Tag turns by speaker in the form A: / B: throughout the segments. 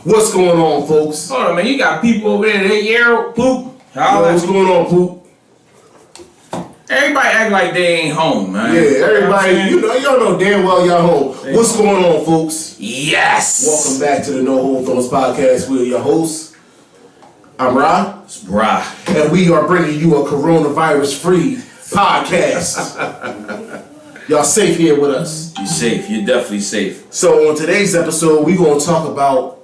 A: What's going on, folks?
B: Hold on, man. You got people over there. They yell, poop.
A: What's going on, poop?
B: Everybody act like they ain't home, man.
A: Yeah, everybody. Y'all know damn well y'all home. What's going on, folks?
B: Yes.
A: Welcome back to the No Hold Thoughts podcast. We're your hosts. I'm Ra.
B: It's Bra.
A: And we are bringing you a coronavirus-free podcast. Y'all safe here with us.
B: You're safe. You're definitely safe.
A: So on today's episode, we're going to talk about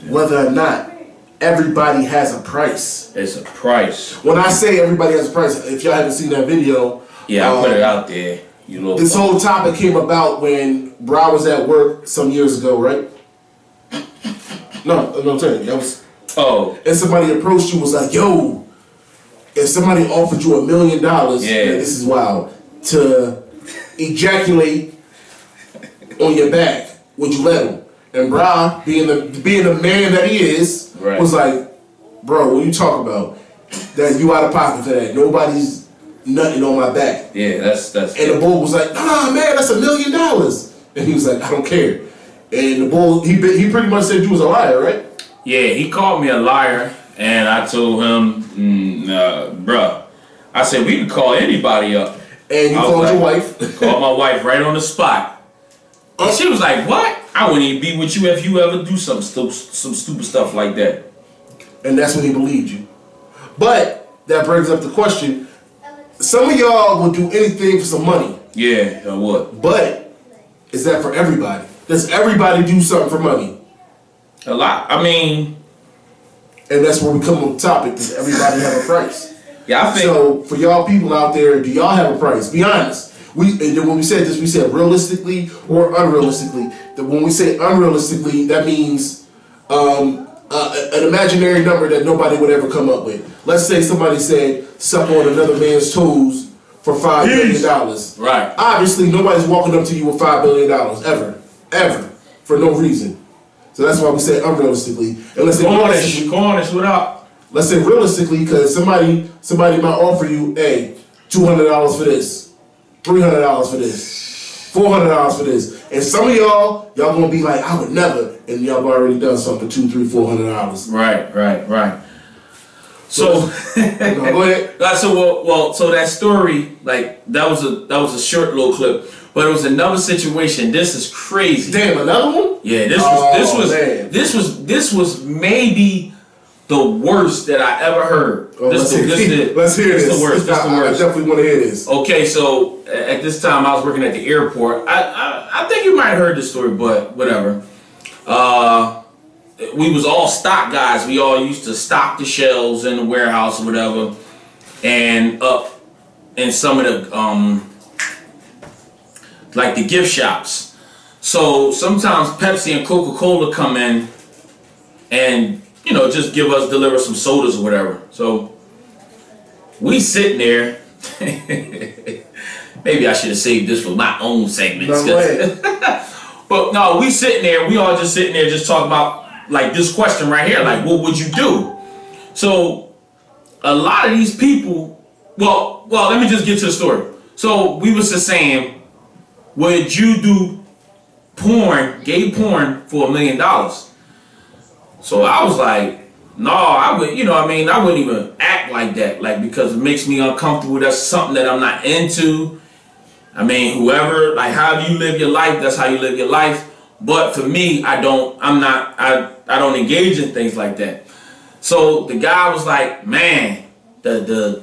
A: whether or not everybody has a price.
B: It's a price.
A: When I say everybody has a price, if y'all haven't seen that video,
B: yeah, I put it out there.
A: This whole topic came about when Bra was at work some years ago, right? No, I'm telling you, that was.
B: Oh.
A: And somebody approached you, was like, "Yo, if somebody offered you $1 million, this is wild, to ejaculate on your back, would you let him?" And Bra, being the man that he is, was like, "Bro, what you talking about? That you out of pocket for that? Nobody's nutting on my back."
B: Yeah, that's.
A: And the bull was like, "Nah, man, that's $1 million." And he was like, "I don't care." And the bull, he pretty much said you was a liar, right?
B: Yeah, he called me a liar, and I told him, bruh, I said we could call anybody up.
A: And you called your wife?
B: Called my wife right on the spot. And she was like, "What? I wouldn't even be with you if you ever do some stupid stuff like that."
A: And that's when he believed you. But that brings up the question: some of y'all will do anything for some money.
B: Yeah, I would.
A: But is that for everybody? Does everybody do something for money?
B: A lot. I mean,
A: and that's where we come on the topic. Does everybody have a price?
B: Yeah, I think
A: so. For y'all people out there, do y'all have a price? Be honest. When we said this, we said realistically or unrealistically. When we say unrealistically, that means an imaginary number that nobody would ever come up with. Let's say somebody said suck on another man's toes for $5 billion.
B: Right.
A: Obviously, nobody's walking up to you with $5 billion ever, for no reason. So that's why we say unrealistically. And let's say
B: Cornish, what up?
A: Let's say realistically, because somebody might offer you, hey, $200 for this, $300 for this, $400 for this, and some of y'all gonna be like, "I would never," and y'all have already done something for $200, $300, $400.
B: Right. So
A: go ahead.
B: So that story, like that was a short little clip, but it was another situation. This is crazy.
A: Damn, another one?
B: Yeah, this was maybe the worst that I ever heard.
A: Let's hear this.
B: This the worst.
A: I definitely want to hear this.
B: Okay, so at this time I was working at the airport. I think you might have heard this story, but whatever. We was all stock guys. We all used to stock the shelves in the warehouse or whatever, and up in some of the like the gift shops. So sometimes Pepsi and Coca-Cola come in and just deliver some sodas or whatever. So we sitting there. Maybe I should have saved this for my own segments.
A: No, go ahead.
B: But no, we sitting there. We all just sitting there just talking about like this question right here. Like, what would you do? So a lot of these people. Well, let me just get to the story. So we was just saying, would you do gay porn for $1 million? So I was like, no, I would, I wouldn't even act like that, like, because it makes me uncomfortable. That's something that I'm not into. I mean, whoever, like, however you live your life, that's how you live your life. But for me, I don't engage in things like that. So the guy was like, man, the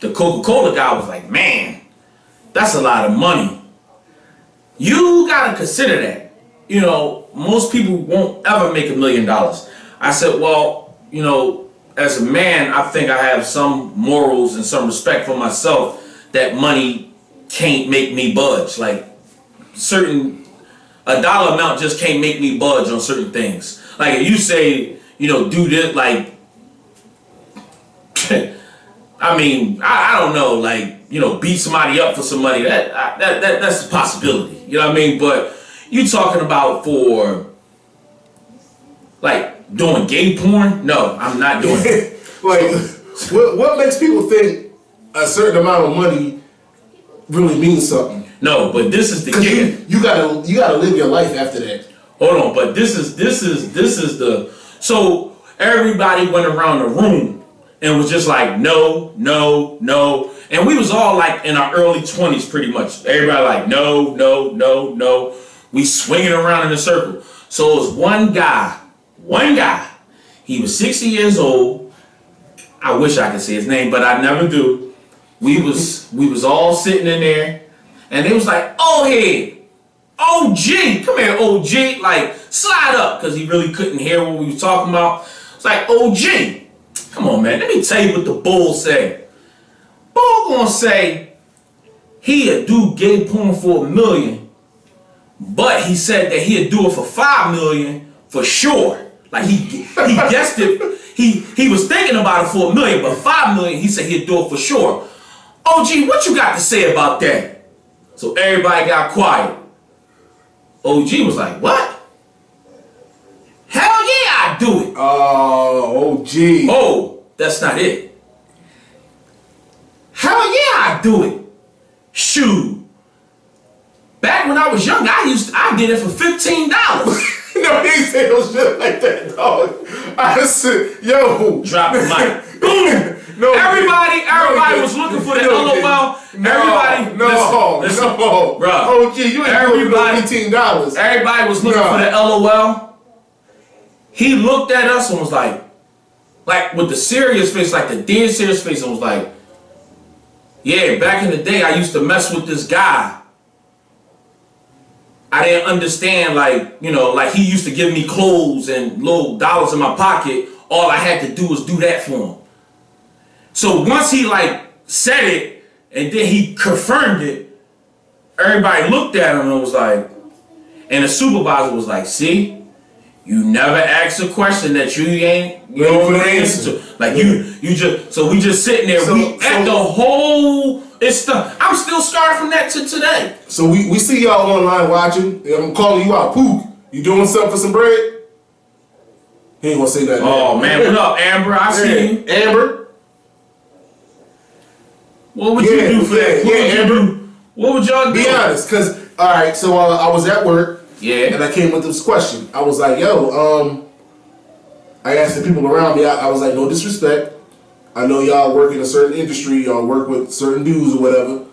B: Coca-Cola guy was like, man, that's a lot of money. You gotta consider that. Most people won't ever make $1 million. I said, well, as a man, I think I have some morals and some respect for myself that money can't make me budge. Like a dollar amount just can't make me budge on certain things. Like if you say, do this, like, I mean, I don't know, like, beat somebody up for some money. That's a possibility. You know what I mean? But you talking about for like doing gay porn? No, I'm not doing it.
A: Like, what makes people think a certain amount of money really means something?
B: No, but this is the gay.
A: You gotta live your life after that.
B: hold on, but this is the, so everybody went around the room and was just like, no, no, no. And we was all like in our early 20s pretty much. Everybody like, no, no, no, no. We swinging around in a circle. So it was one guy, he was 60 years old. I wish I could say his name, but I never do. We was all sitting in there, and they was like, oh, hey, OG, come here, OG, like, slide up, because he really couldn't hear what we was talking about. It's like, OG, come on, man, let me tell you what the bull said. Bull gonna say he a do gay porn for $1 million, but he said that he'd do it for $5 million for sure. Like he guessed it. He was thinking about it for $1 million, but $5 million, he said he'd do it for sure. OG, what you got to say about that? So everybody got quiet. OG was like, what? Hell yeah, I do it.
A: Oh, OG.
B: Oh, that's not it. Hell yeah, I do it. Shoot. Back when I was young, I did it for $15.
A: No, he ain't say no shit like that, dog. I said, yo.
B: Drop the mic. Boom.
A: No,
B: everybody was looking for the LOL. Everybody, listen, bro.
A: OG, you ain't doing $15.
B: Everybody was looking for the LOL. He looked at us and was like with the serious face, like the dead serious face, and was like, yeah, back in the day, I used to mess with this guy. I didn't understand, like he used to give me clothes and little dollars in my pocket. All I had to do was do that for him. So once he said it and then he confirmed it, everybody looked at him and was like, and the supervisor was like, see, you never asked a question that you ain't know the answer to. Like you just, so we just sitting there, I'm still scarred from that to today.
A: So we see y'all online watching, and I'm calling you out. Pook, you doing something for some bread? He ain't gonna say that.
B: Oh man, what up, Amber? I see you.
A: Amber?
B: What would you do for that?
A: Amber.
B: What would y'all do?
A: Be honest, because, alright, so I was at work, and I came with this question. I was like, yo, I asked the people around me, I was like, no disrespect. I know y'all work in a certain industry, y'all work with certain dudes or whatever.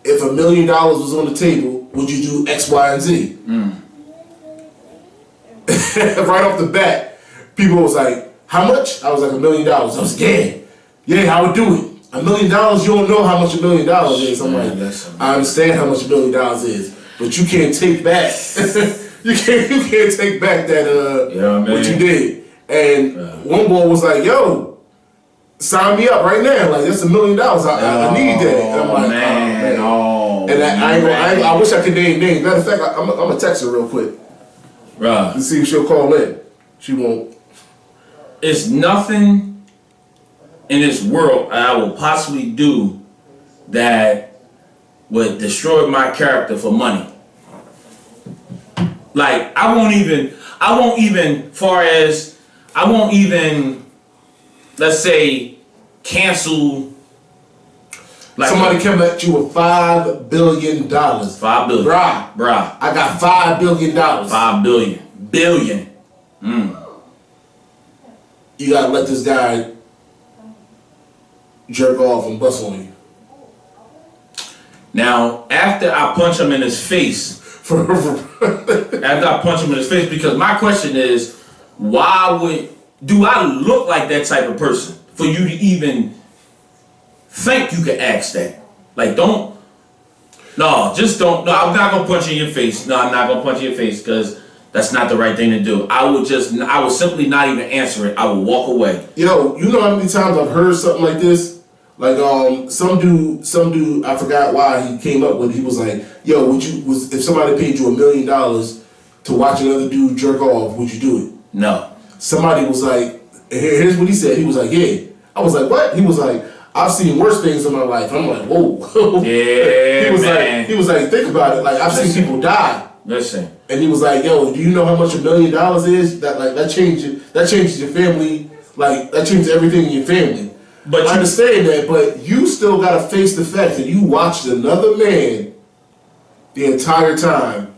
A: If $1 million was on the table, would you do X, Y, and Z? Right off the bat, people was like, how much? I was like, $1 million. I was like, yeah, I would do it. $1 million, you don't know how much $1 million is. I'm like, I understand how much $1 million is, but you can't take back. you can't take back that what you did. And one boy was like, yo, sign me up right now. Like, that's $1 million. I need that. And I'm like, man. And I wish I could name names. Matter of fact, I'm gonna text her real quick.
B: Right.
A: To see if she'll call in. She won't.
B: It's nothing in this world I will possibly do that would destroy my character for money. Like, I won't even, let's say, cancel. Like
A: somebody come at you with $5 billion.
B: $5 billion. Bruh.
A: I got $5 billion.
B: $5 billion. Billion.
A: You gotta let this guy jerk off and bust on you.
B: Now, after I punch him in his face, because my question is, do I look like that type of person for you to even think you could ask that? Like, I'm not gonna punch you in your face. No, I'm not gonna punch you in your face because that's not the right thing to do. I would simply not even answer it. I would walk away.
A: Yo, you know how many times I've heard something like this? Like, some dude, I forgot why he came up with it. He was like, yo, if somebody paid you $1 million to watch another dude jerk off, would you do it?
B: No.
A: Somebody was like, here's what he said. He was like, yeah. I was like, what? He was like, I've seen worse things in my life. I'm like, whoa.
B: Yeah,
A: he was like, think about it. Like, I've seen people die.
B: Listen.
A: And he was like, yo, do you know how much $1 million is? That changes your family. Like, that changes everything in your family. But I understand that, but you still gotta face the fact that you watched another man the entire time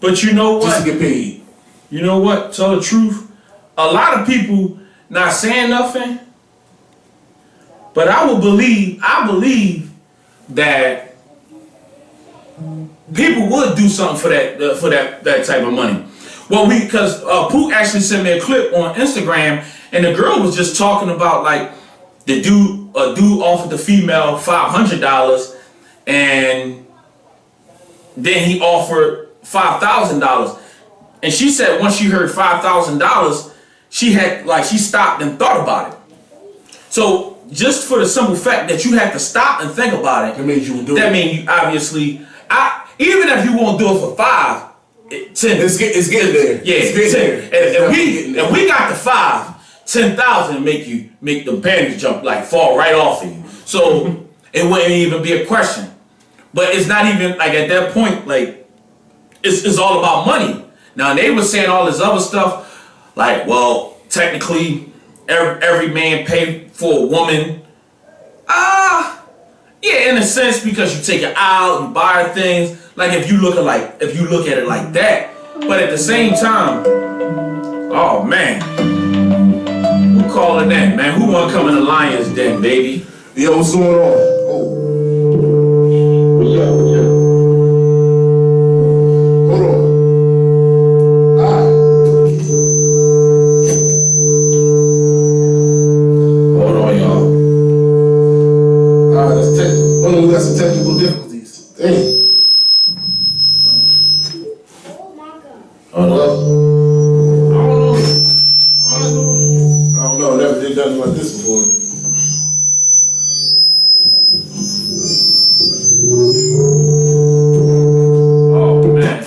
B: But you know what?
A: Just to get paid.
B: You know what? Tell the truth. A lot of people not saying nothing, but I believe that people would do something for that type of money. Well, because Pooh actually sent me a clip on Instagram, and the girl was just talking about like a dude offered the female $500, and then he offered $5,000, and she said once she heard $5,000, she stopped and thought about it. So just for the simple fact that you had to stop and think about it,
A: that means you would do it.
B: That means you obviously, even if you won't do it for 5, 10.
A: It's getting there.
B: Yeah,
A: it's getting
B: 10.
A: There.
B: If we got the 5, 10,000 make the panties jump, like fall right off of you. So it wouldn't even be a question. But it's not even like at that point, like it's all about money. Now they were saying all this other stuff, like, well, technically every man paid for a woman. Yeah, in a sense, because you take it out, you buy things. Like if you look at it like that. But at the same time, oh man, who calling that, man? Who wanna come in the lion's den, baby?
A: Yo, what's going on? Oh. What's up? Hold on.
B: Hold on, y'all.
A: That's technical. Oh, no, we got some technical difficulties. Dang.
B: Hold on.
A: I don't know. Never did nothing like this before.
B: Oh man.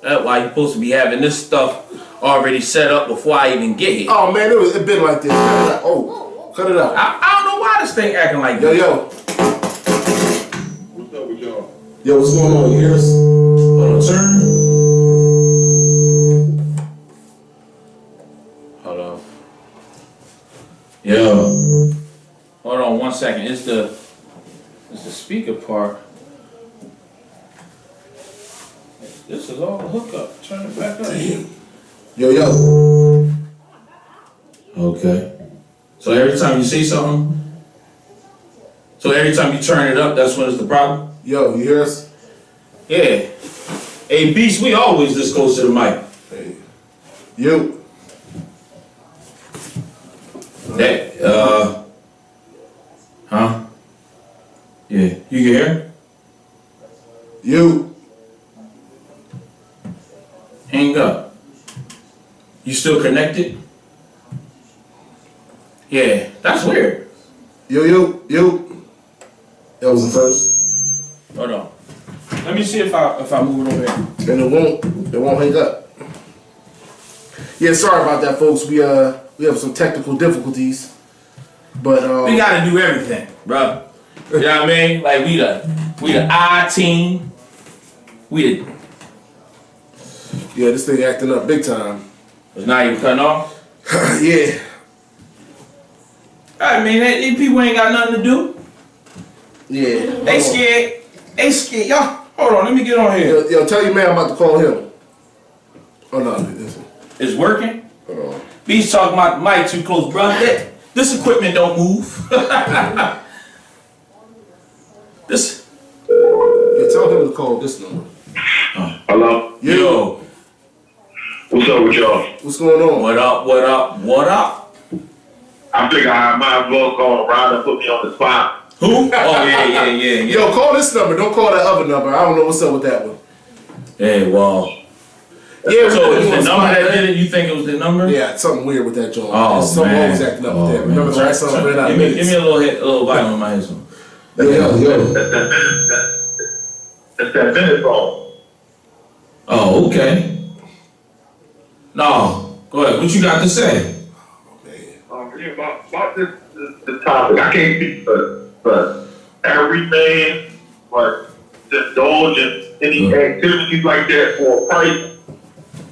B: That's why you're supposed to be having this stuff already set up before I even get here.
A: Oh man, it been like this. Cut it out. Oh, cut it out.
B: I don't know why this thing acting like this.
A: Yo.
C: What's up with y'all?
A: Yo, what's going on? You hear us?
B: Hold on, turn. Hold on. Yo. Hold on 1 second. It's the speaker part. This is all the hookup. Turn it back up.
A: Damn. Yo.
B: Okay. So every time you see something, every time you turn it up, that's when it's the problem?
A: Yo, you hear us?
B: Yeah. Hey, Beast, we always this close to the mic.
A: Hey. Yo.
B: That, huh? Yeah, you can hear?
A: You.
B: Hang up. You still connected? Yeah, that's weird.
A: Yo. That was the first.
B: Hold on. Let me see if I move it over here.
A: And it won't hang up. Yeah, sorry about that, folks. We have some technical difficulties. But
B: We gotta do everything, bro. You know what I mean? Like we the I team.
A: yeah, this thing acting up big time.
B: It's not even cutting off.
A: Yeah.
B: I mean, these people ain't got nothing to do.
A: Yeah.
B: They scared. Y'all, hold on, let me get on here.
A: Yo, tell your man I'm about to call him. Oh no, listen.
B: It's working?
A: Hold on.
B: He's talking about the mic too close, bro. This equipment don't move. This.
A: Yeah, tell him to call this number.
C: Hello?
B: Yo.
C: What's up with y'all?
A: What's going on?
B: What up?
C: I figure I might as well call around and put me on the spot.
B: Who? Oh, yeah.
A: Yo, call this number. Don't call that other number. I don't know what's up with that one.
B: Hey, well.
A: Yeah,
B: So it's the number that did it? You think it was the number?
A: Yeah, something weird with that joint.
B: Oh,
A: something
B: man.
A: always acting up with that. Remember the last time I ran out of
B: Give me
A: minutes?
B: a little volume on my headphone.
A: Yo.
C: That's that minute phone.
B: Oh, okay. No, go ahead. What you got to say?
C: Yeah, about this topic, I can't speak for every man, but to indulge in any activities like that for a price,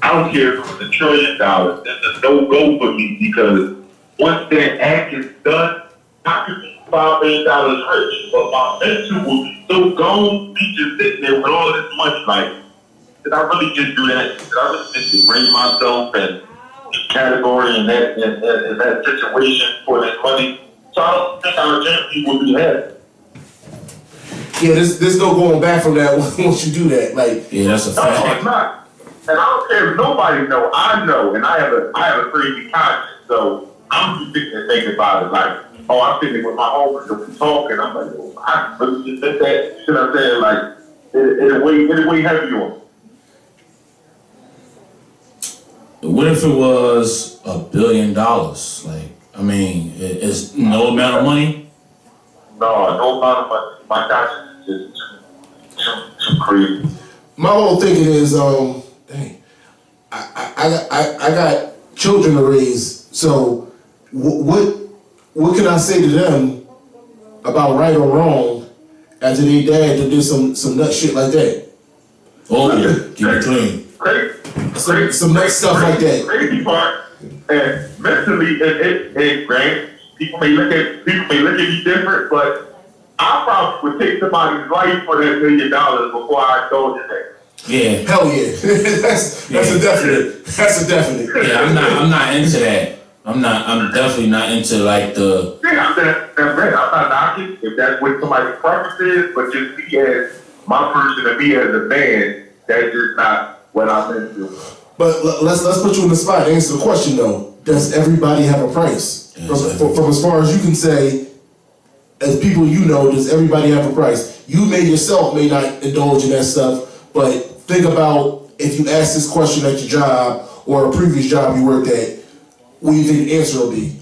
C: I don't care if it was $1 trillion. It's a no-go for me because once that act is done, I could be $5 million rich, but my mental will be so gone, be just sitting there with all this money. Like, did I really just do that? Did I really just degrade myself and category in that situation for that money? So I don't think I generally would be happy.
A: Yeah, there's no going back from that once you do that. Like,
B: yeah, that's a fact.
C: No, it's not. And I don't care if nobody know. I know, and I have a crazy conscience. So I'm just sitting there thinking about it. Like, oh, I'm sitting with my homies and we talking. I'm like, oh, I really just did that. You know what I'm saying? Like, it weigh heavy on me.
B: What if it was $1 billion? Like, I mean, it's no amount of money.
C: No amount of money. My conscience is just too crazy.
A: my whole thinking is, dang, I got children to raise, so what can I say to them about right or wrong after their dad that did some nut shit like that?
B: Oh yeah, keep it clean.
A: Some nut stuff like that.
C: Crazy part, and mentally, it granted, people may look at me different, but I probably would take somebody's life for that $1 million before I go to that.
B: Yeah.
A: Hell yeah. that's a definite. That's a definite.
B: Yeah, I'm not into that. I'm definitely not into like the.
C: Yeah, I'm not knocking if that's what somebody's preference is, but just me as my person and me as a man, that's just not what I'm into.
A: But let's put you in the spot. Answer the question though. Does everybody have a price? From as far as you can say, as people you know, does everybody have a price? You yourself may not indulge in that stuff, but think about if you ask this question at your job or a previous job you worked at, what do you think the answer will be?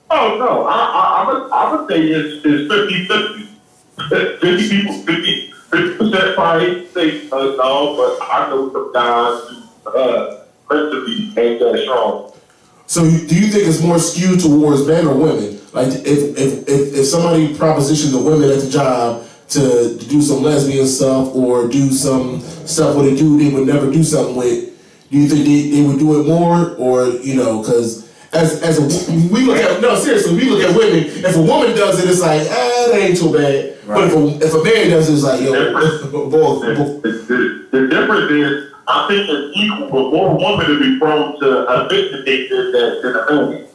C: Oh no, I would say it's 50-50. 50 people, 50% probably say no, but I know some guys who mentally ain't that strong.
A: So do you think it's more skewed towards men or women? Like if somebody propositions the women at the job to do some lesbian stuff or do some stuff with a dude they would never do something with, do you think they would do it more, or because we look at women. If a woman does it, it's like that ain't too bad. Right. But if a man does it, it's like
C: The difference is I think it's equal, but more women will be prone to a victim than a man.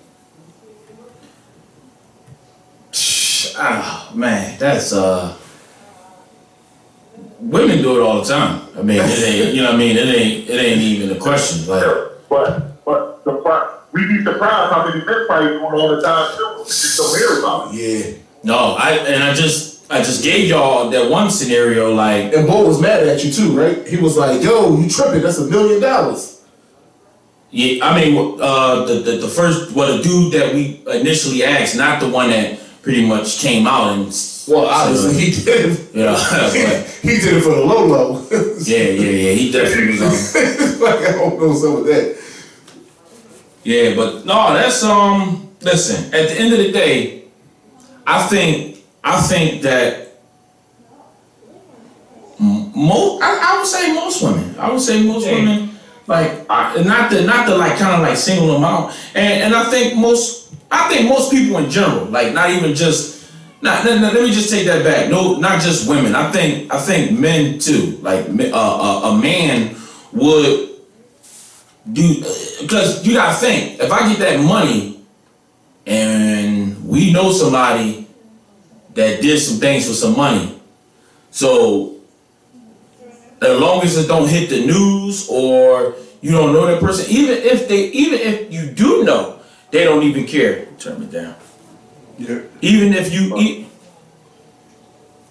B: Oh man, that's women do it all the time. I mean, it ain't, you know what I mean? It ain't even a question. Like,
C: but we be surprised how many men probably do it all the time too. We just don't hear about it.
A: Yeah.
B: No, I just gave y'all that one scenario, like,
A: and Bo was mad at you too, right? He was like, "Yo, you tripping? That's $1 million."
B: Yeah, I mean, the first, the dude that we initially asked, not the one that pretty much came out and.
A: Well, obviously he did.
B: Yeah,
A: he did it for the low level.
B: yeah. He definitely was on.
A: Like I don't know some of that.
B: Yeah, but no, that's Listen, at the end of the day, I think that I would say most women. I would say most women, like not the like kind of like single them out, and I think most people in general, like not even just. Let me just take that back. No, not just women. I think men too. Like a man would do, because you gotta think, if I get that money and we know somebody that did some things for some money, so as long as it don't hit the news or you don't know that person, even if you do know, they don't even care. Turn me down. Yeah. Even if you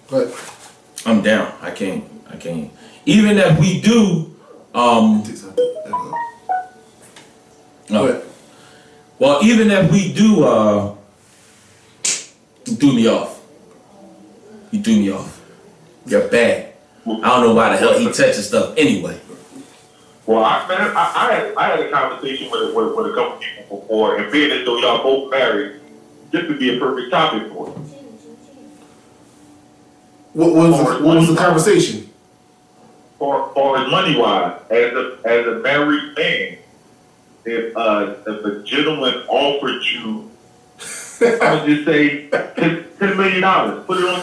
A: But
B: I'm down. I can't. Even if we do, no. Well, even if we do, you threw me off. You're bad. I don't know why the hell he touching stuff anyway.
C: Well, I had a conversation with a couple people before, and being as though y'all both married, this would be a perfect topic for it.
A: What was the conversation?
C: For money wise, as a married man, if a gentleman offered you, I would just say $10 million, put it on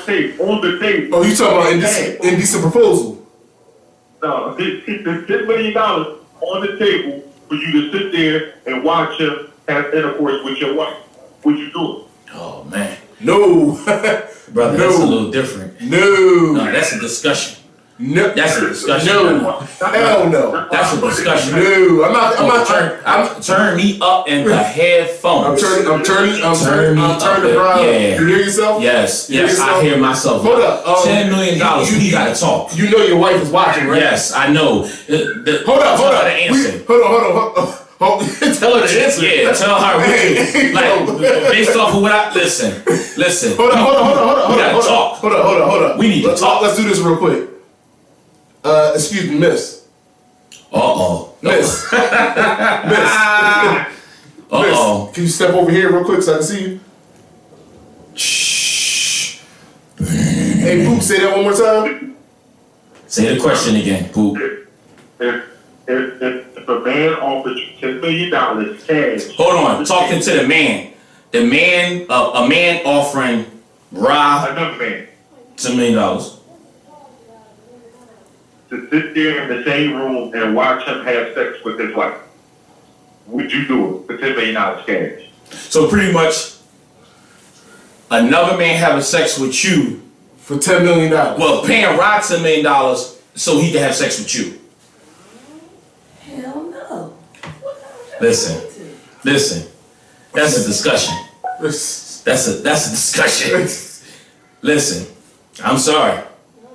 C: the table.
A: Oh, you talking about indecent proposal?
C: No, there's $10 million on the table for you to sit there and watch him have intercourse with your wife. Would you do it?
B: Oh man.
A: No.
B: Brother,
A: no.
B: that's a little different.
A: No.
B: No, that's a discussion.
A: No.
B: That's a discussion.
A: No. Hell no.
B: That's a discussion.
A: No. I'm
B: turn me up in the headphones.
A: I'm turning the brow.
B: Yeah.
A: You hear yourself?
B: Yes.
A: You
B: Yes, I hear myself.
A: Hold up.
B: $10 million. We gotta talk.
A: You know your wife is watching, right?
B: Yes, I know.
A: Hold up.
B: Hold on.
A: Tell her the answer.
B: Yeah, tell her. Like, based off of what I listen.
A: Hold on.
B: We gotta talk.
A: Hold on.
B: We need to talk.
A: Let's do this real quick. Excuse me, miss. Miss. Miss. Can you step over here real quick so I can see you?
B: Shh.
A: Hey, Poop, say that one more time.
B: Say the question again, Poop.
C: If a man offered you $10 million cash.
B: Hold on, talking to the man. The man, a man offering Ra
C: another man
B: $10 million.
C: To sit there in the same room and watch him have sex with his wife. Would you do it for $10 million cash?
B: So pretty much, another man having sex with you
A: for $10 million.
B: Well, paying Ra $10 million so he can have sex with you.
D: Hell no.
B: Listen. That's a discussion. That's a discussion. Listen, I'm sorry.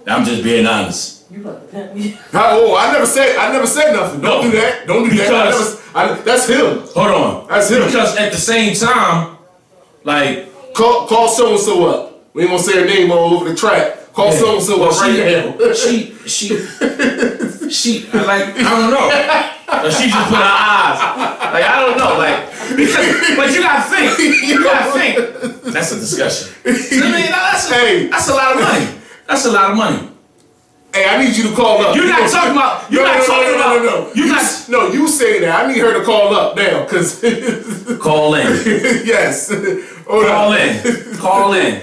B: I'm just being honest.
D: You about to pimp me?
A: Oh, I never said nothing. Don't do that. That's him.
B: Hold on.
A: That's him.
B: Because at the same time, like
A: call so and so up. We ain't gonna say her name all over the track. Call so and so up right now.
B: She like, I don't know. Or she just put her eyes. Like, I don't know. Like, because, but you gotta think. That's a discussion. I mean, that's a lot of money. That's a lot of money.
A: Hey, I need you to call up.
B: You're not talking about.
A: No, you say that. I need her to call up now, cause
B: call in.
A: Yes.
B: Call in.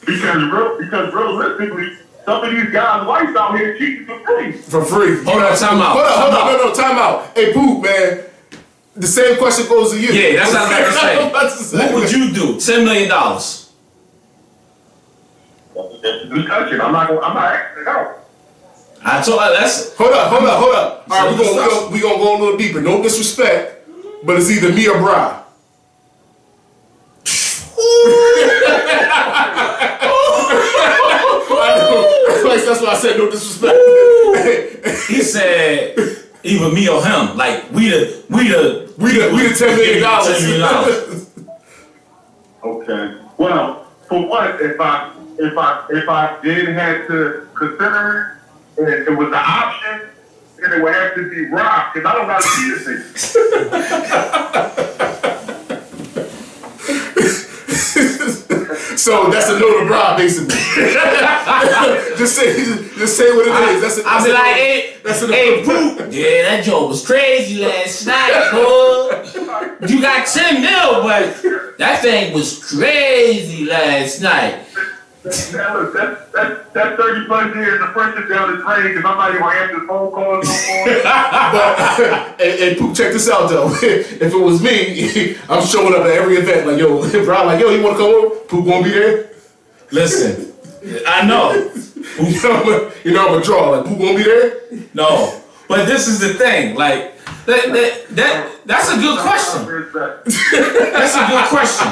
C: Because realistically, some of these guys' wives out here cheating for free.
B: Hold on, time out.
A: Hold on. No, time out. Hey, Poop, man. The same question goes to you.
B: Yeah, that's what I'm about to say. What would you do? $10 million.
C: That's a discussion. I'm not asking it out.
B: I told her that's.
A: Hold up. All right, we gonna go a little deeper. No disrespect, but it's either me or Bri. That's why I said no disrespect.
B: He said either me or him. Like we the
A: $10 million.
C: Okay. Well, for what if I did have to consider it, and it was an option, then it would have to be Rob, because I don't got to see this thing.
A: So that's a no to Bri, basically. just say what it is.
B: I'll be like, hey, Poop. Yeah, that joke was crazy last night, boy. You got 10 mil, but that thing was crazy last night.
C: That's 30 plus years of friendship down the drain, because I'm not even answering phone calls no more.
A: But, and Poop, check this out though. If it was me, I'm showing up at every event like, yo, bro, like, yo, you wanna come over? Poop won't be there.
B: Listen, I know.
A: You know I'm a draw. Like, Poop won't be there.
B: No, but this is the thing. Like that's a good question. That's a good question.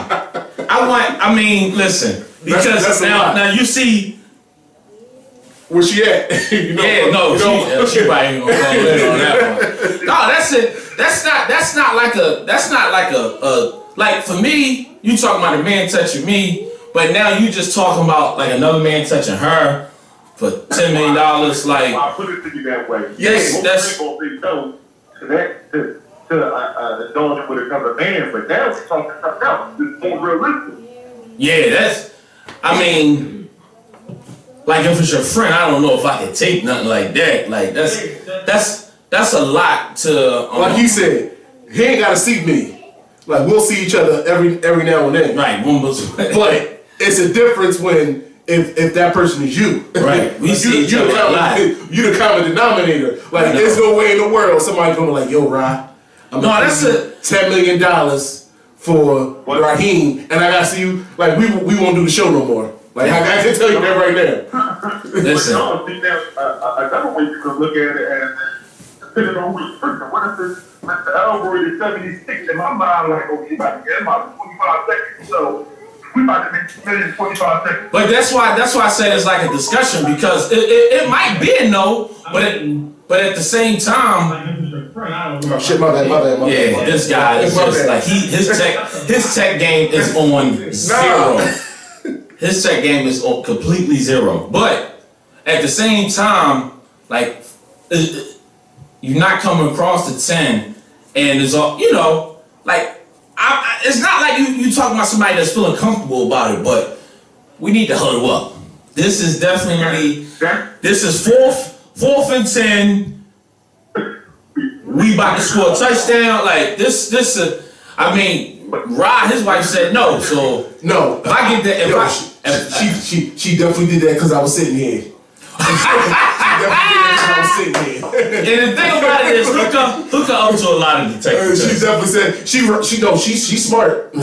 B: Listen. Because that's now you see
A: where she at.
B: She probably ain't gonna call in on that one. No, that's it. That's not like a like for me. You talking about a man touching me, but now you just talking about like another man touching her for $10 million. Like
C: I put it to you that way.
B: Yes, that's
C: to indulge with another man, but now we're talking something else. It's more realistic.
B: Yeah, that's. I mean, like if it's your friend, I don't know if I could take nothing like that. Like that's a lot to.
A: Like he said, he ain't gotta see me. Like we'll see each other every now and then.
B: Right,
A: but it's a difference when if that person is you.
B: Right. We see each other a lot.
A: You the common denominator. Like, there's no way in the world somebody gonna like, yo, Rod, I'm gonna
B: that's
A: $10 million for Raheem, and I gotta see you. Like, we won't do the show no more. Like, I can tell you that right now.
B: Listen.
C: Another way you can look at it as depending on which person. What if it's Mr. Elroy is 76 in my mind? Like, oh, he about to get him out in 25 seconds. So we about to make $1 million in 25 seconds.
B: But that's why I said it's like a discussion, because it might be a no, but at the same time.
A: Oh, shit, my bad.
B: Yeah, this guy is just like his tech game is on zero. His tech game is on completely zero. But at the same time, like, you're not coming across the 10, and it's all, you know, like, it's not like you talking about somebody that's feeling comfortable about it, but we need to huddle up. This is definitely, this is fourth and 10. We about to score a touchdown. Like, I mean, Rod, his wife said no, so.
A: No.
B: If I get that,
A: she definitely did that because I was sitting here. And
B: the thing about it is, hook her up to a lot of detectives.
A: She definitely said she's smart. She's smart.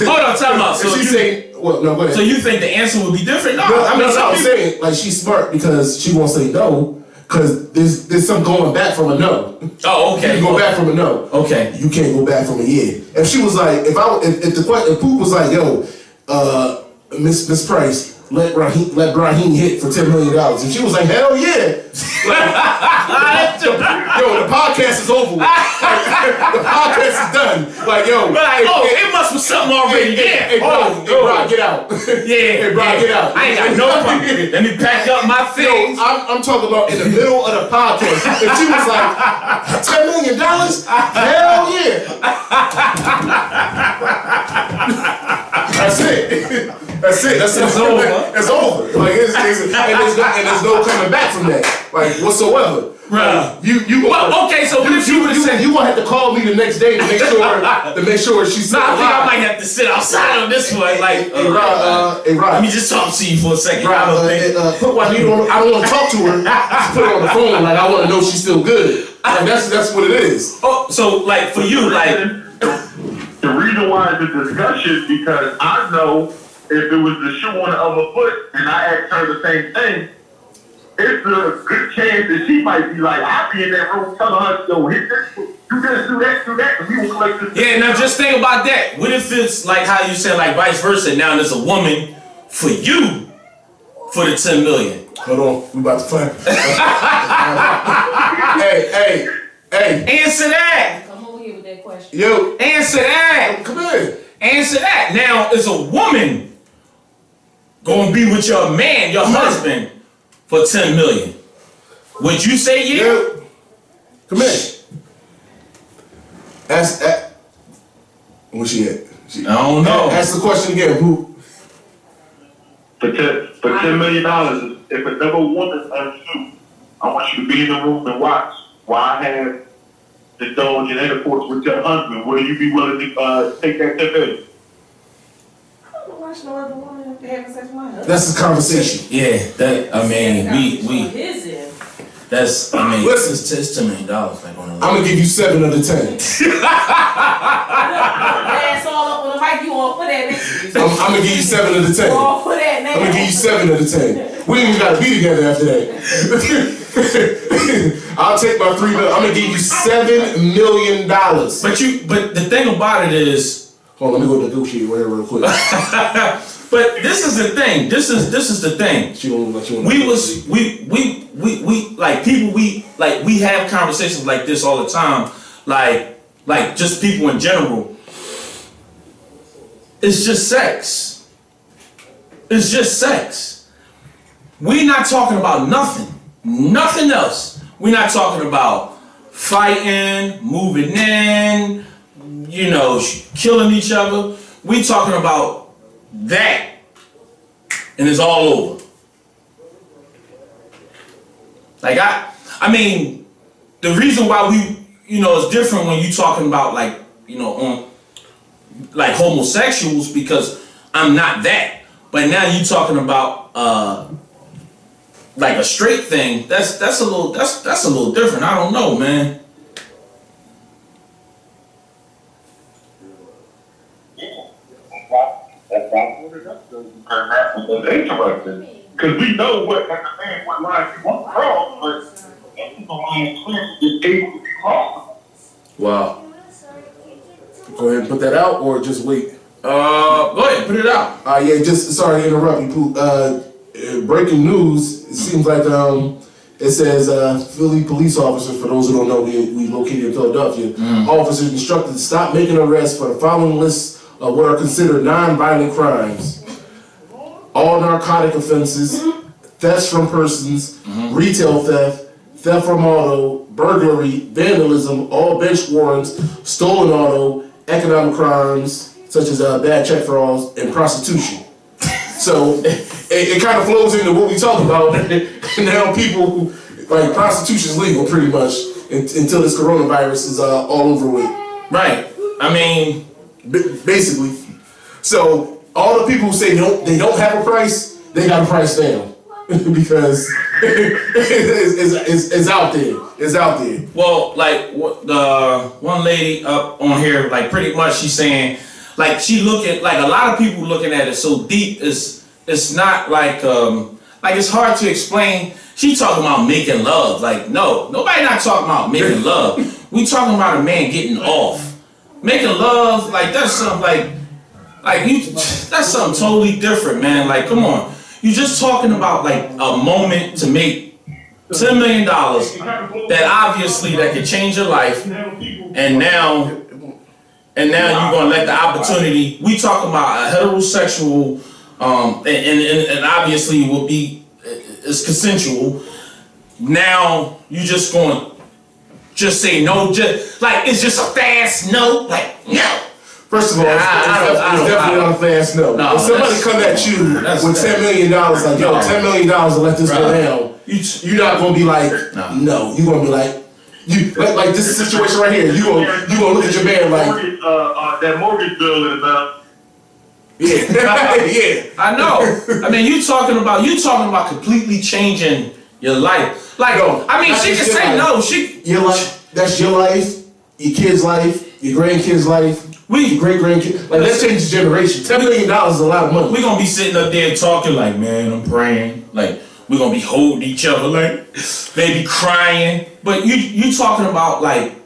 B: Hold on, time out. So
A: she's saying, well, no, go ahead.
B: So you think the answer would be different? No,
A: I'm saying, like, she's smart because she won't say no. Cause there's some going back from a no.
B: Oh, okay.
A: You can go back from a no.
B: Okay.
A: You can't go back from a yeah. If she was like, if Poop was like, yo, Miss Price, let Raheem hit for $10 million, and she was like, hell yeah. Like, yo, the podcast is over. The podcast is done. Like, yo.
B: It must be something already there.
A: Hey, Brian, get out.
B: Yeah.
A: Hey, Brian, get out.
B: I ain't got no problem. Let me pack up my things.
A: Yo, I'm talking about in the middle of the podcast. If she was like, $10 million? Hell yeah. That's it. It's over. It's over. Like, and there's no coming back from that. Like, whatsoever.
B: Right.
A: Okay,
B: so what if you would have said
A: you gonna have to call me the next day to make sure she's
B: I think I might have to sit outside on this one. Like,
A: hey Rod,
B: let me just talk to you for a second.
A: Rod, put Juanita on. I don't want to talk to her. Just put her on the phone. Like, I want to know she's still good. Like, that's what it is.
B: Oh, so like for you, like
C: the reason why it's a discussion because I know if it was the shoe on the other foot and I asked her the same thing, it's a good chance that she might be like, I'll be in that room telling her, yo, hit this, do this, do that, and we will collect this.
B: Yeah, now just think about that. What if it's like how you said, like vice versa? Now there's a woman for you for the $10 million.
A: Hold on, we about to play. Hey.
B: Answer that.
D: Come on here with that question.
A: Yo.
B: Answer that.
A: Come in.
B: Answer that. Now, is a woman gonna be with your man, your husband, for $10 million? Would you say yeah?
A: Yo. Come in. Where's she at?
B: I don't know.
A: Ask the question again, Poop.
C: For $10 million, if another woman unsuit, I want you to be in the room and watch while I have indulge in intercourse with your husband. Will you be willing to take that $10 million?
D: I don't watch no other woman having sex with my husband.
A: That's the conversation.
B: Yeah,
A: Listen,
B: it's $10 million. Like on
A: I'm gonna give you 7 out of 10.
D: Ass all up on the mic, you want to put that next to you.
A: I'm gonna give you 7 out of 10.
D: Oh, put that next.
A: I'm gonna give you 7 out of 10. We ain't even gotta be together after that. I'll take my 3 million. I'm gonna give you $7 million.
B: But the thing about it is,
A: hold on, let me go negotiate right here real quick.
B: but this is the thing. This is the thing.
A: She don't let you.
B: We have conversations like this all the time. Like just people in general. It's just sex. It's just sex. We're not talking about nothing else. We're not talking about fighting, moving in, killing each other. We're talking about that, and it's all over. Like I mean, the reason why it's different when you talking about on like homosexuals, because I'm not that. But now you talking about like a straight thing. That's a little different. I don't know, man.
C: That's interesting. Because we know what line you want from, but it's able to cross.
A: Wow. Go ahead and put that out, or just wait.
B: Go ahead, put it out.
A: Yeah, just sorry to interrupt you, Pooh. Breaking news. It seems like it says Philly police officers. For those who don't know, we located in Philadelphia. Officers instructed to stop making arrests for the following list of what are considered non-violent crimes: all narcotic offenses, thefts from persons, retail theft, theft from auto, burglary, vandalism, all bench warrants, stolen auto, economic crimes such as bad check frauds, and prostitution. So it kind of flows into what we talk about now. People like prostitution is legal pretty much until this coronavirus is all over with.
B: Right. I mean,
A: basically. So all the people who say they don't have a price, they got a price down because it's out there. It's out there.
B: Well, like the one lady up on here, like pretty much she's saying, like she looking, like a lot of people looking at it so deep. It's not like it's hard to explain. She talking about making love. Like no, nobody not talking about making love. We talking about a man getting off. Making love, like that's something that's something totally different, man. Like come on, you just talking about like a moment to make $10 million that obviously that could change your life, and now you're gonna let the opportunity. We talking about a heterosexual, and obviously will be it's consensual. Now you just gonna just say no, just like it's just a fast no, like no.
A: First of all, it's definitely not a fast no. If somebody come at you with $10 million, like yo, $10 million to let this go down, you're not gonna be like no. You're gonna be like. You like this situation right here. You gonna look at your man like
C: that mortgage bill in the mouth.
A: Yeah, yeah.
B: I know. I mean, you talking about completely changing your life. Like, no, I mean, she can say no.
A: Your life. That's your life. Your kid's life. Your grandkids' life. Your great grandkids. Like that changes generation. $10 million is a lot of money.
B: We gonna be sitting up there talking like, man, I'm praying. Like. We're gonna be holding each other like maybe crying. But you talking about like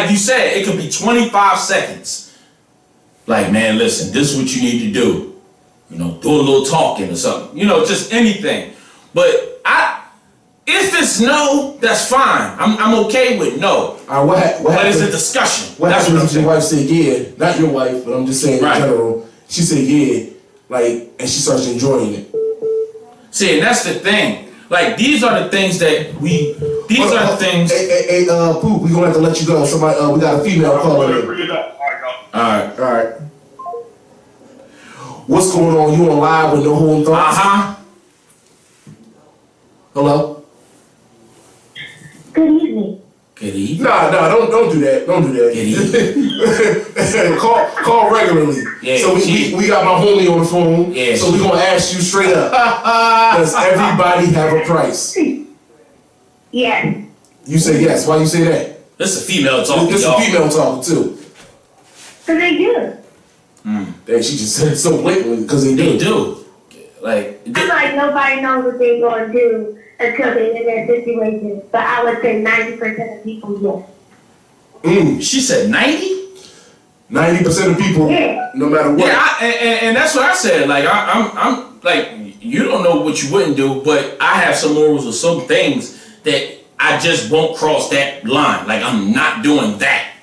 B: you said, it could be 25 seconds. Like, man, listen, this is what you need to do. You know, do a little talking or something. You know, just anything. But if it's no, that's fine. I'm okay with no.
A: What
B: but it's a discussion.
A: What happens if your wife said yeah? Not your wife, but I'm just saying in general. She said yeah, like, and she starts enjoying it.
B: See, and that's the thing. Like, these are the things that these are the things.
A: Hey, Pooh, we gonna have to let you go. Somebody, we got a female calling in. Alright. What's going on? You on live with No Holding Thoughts? Hello?
E: Good evening.
B: Good evening.
A: Nah, don't do that. Don't do that.
B: Good evening.
A: call regularly. Yeah, so we got my homie on the phone. Yeah, so we gonna ask you straight up. Does everybody have a price?
E: Yes.
A: You say yes. Why you say that?
B: This is a female talking.
A: This is a female talking too.
E: Because they do.
A: Dang, she just said it so blatantly because they do.
B: They do. Like,
E: I feel like nobody knows what they're going to do until they're in that situation. But I would say 90% of people, yes.
B: She said 90?
A: 90% of people,
E: yeah.
A: No matter what.
B: Yeah, and that's what I said. Like, I'm like, you don't know what you wouldn't do, but I have some morals or some things that I just won't cross that line. Like, I'm not doing that.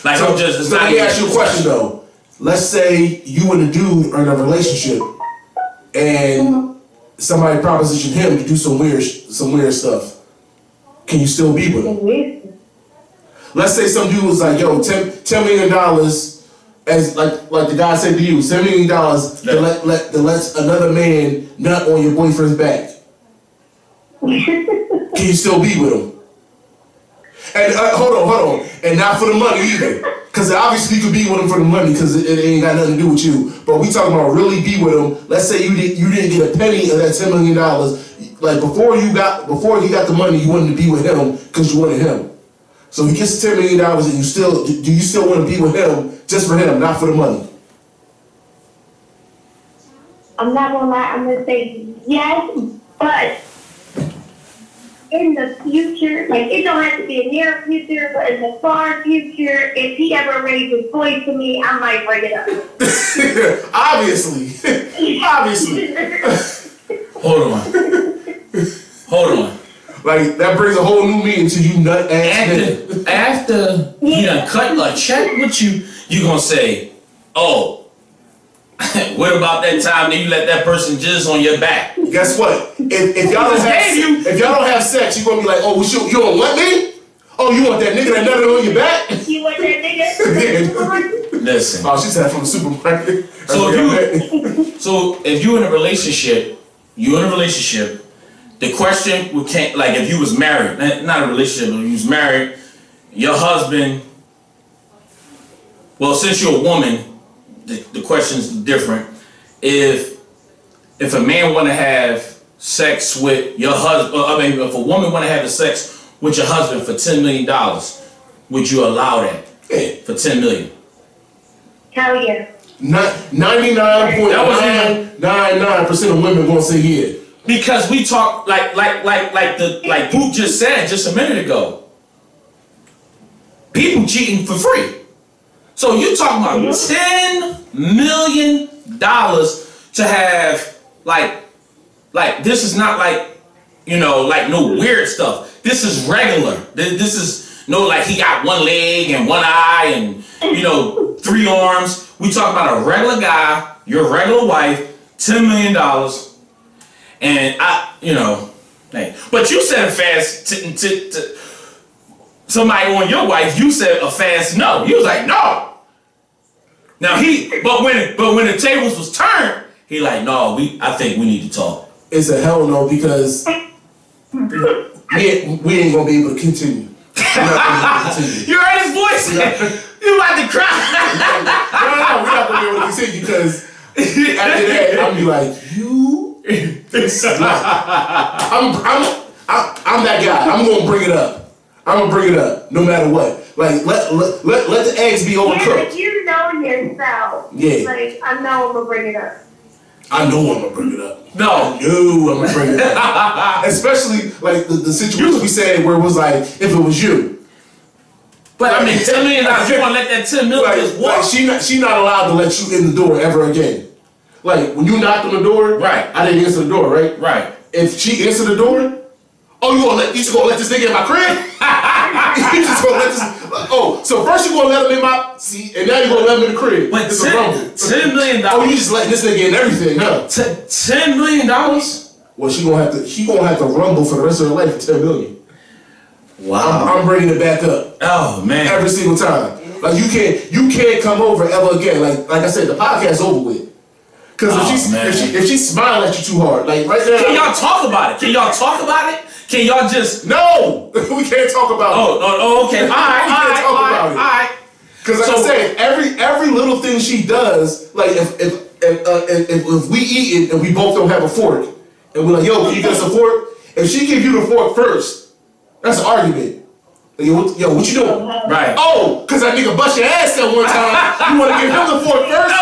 B: Like,
A: so, let me ask you a question though. Let's say you and a dude are in a relationship, and somebody propositioned him to do some weird stuff. Can you still be with him? Let's say some dude was like, yo, $10 million, as like the guy said to you, $10 million to let another man nut on your boyfriend's back. Can you still be with him? And hold on, and not for the money either. Because obviously you could be with him for the money because it ain't got nothing to do with you. But we talking about really be with him. Let's say you didn't get a penny of that $10 million. Like before he got the money, you wanted to be with him because you wanted him. So he gets $10 million and you still want to be with him just for him, not for the money?
E: I'm not gonna lie, I'm gonna say yes, but in the future, like it don't have to be a near future, but in the far future, if he ever raises voice to me, I might bring it up.
A: Obviously.
B: Hold on.
A: Like that brings a whole new meaning to you nut ass nigga.
B: After he done cut a check with you gonna say, oh, what about that time that you let that person jizz on your back?
A: Guess what? If y'all don't have sex, you gonna be like, oh, you don't want me? Oh, you want that nigga that nutted on your back?
E: You want that nigga?
B: Listen.
A: Oh, she said from the supermarket.
B: So if you're in a relationship, the question can't, like if you was married, not a relationship, but you was married, your husband, well, since you're a woman, the question's different. If a man want to have sex with your husband, if a woman want to have sex with your husband for $10 million, would you allow that for $10 million?
E: Hell yeah.
A: 99.999% of women gonna say yeah.
B: Because we talk like Boop just said just a minute ago. People cheating for free. So you talking about $10 million to have like this is not like, you know, like no weird stuff. This is regular. This is no like he got one leg and one eye and, you know, 3 arms. We talk about a regular guy, your regular wife, $10 million. And but you said a fast to somebody on your wife. You said a fast no. You was like no. Now but when the tables was turned, he like no. I think we need to talk.
A: It's a hell no because we ain't gonna be able to continue.
B: You heard his voice. You about to cry.
A: No, we're not gonna be able to continue because after that I'm be like you. I'm that guy. I'm gonna bring it up. No matter what. Like let the eggs be overcooked.
E: Yeah, but you know yourself.
A: Yeah.
E: Like I know I'm gonna bring it up.
A: I know I'm gonna bring it up.
B: No,
A: I'm gonna bring it up. Especially like the situation we said where it was like if it was you.
B: But I mean, $10 million. You want to let that $10 million just walk?
A: Like she not allowed to let you in the door ever again. Like when you knocked on the door,
B: right?
A: I didn't answer the door, right?
B: Right.
A: If she answered the door, oh, you just gonna let this nigga in my crib? You just gonna let this? Oh, so first you gonna let him in my seat, and now you gonna let him in the crib?
B: But
A: it's a rumble.
B: $10 million.
A: Oh, you just letting this nigga in everything, huh?
B: $10 million.
A: Well, she gonna have to rumble for the rest of her life for $10 million.
B: Wow.
A: I'm bringing it back up.
B: Oh man.
A: Every single time. Like you can't come over ever again. Like I said, the podcast's over with. Because if she smile at you too hard, like right now.
B: Can y'all talk about it? Can y'all just?
A: No, we can't talk about it.
B: Oh, okay. All right.
A: Because like I said, every little thing she does, like if we eat it and we both don't have a fork, and we're like, yo, can you get us a fork? If she give you the fork first, that's an argument. Yo, what you doing?
B: Right.
A: Oh, because that nigga bust your ass that one time. You want to give him the fork first?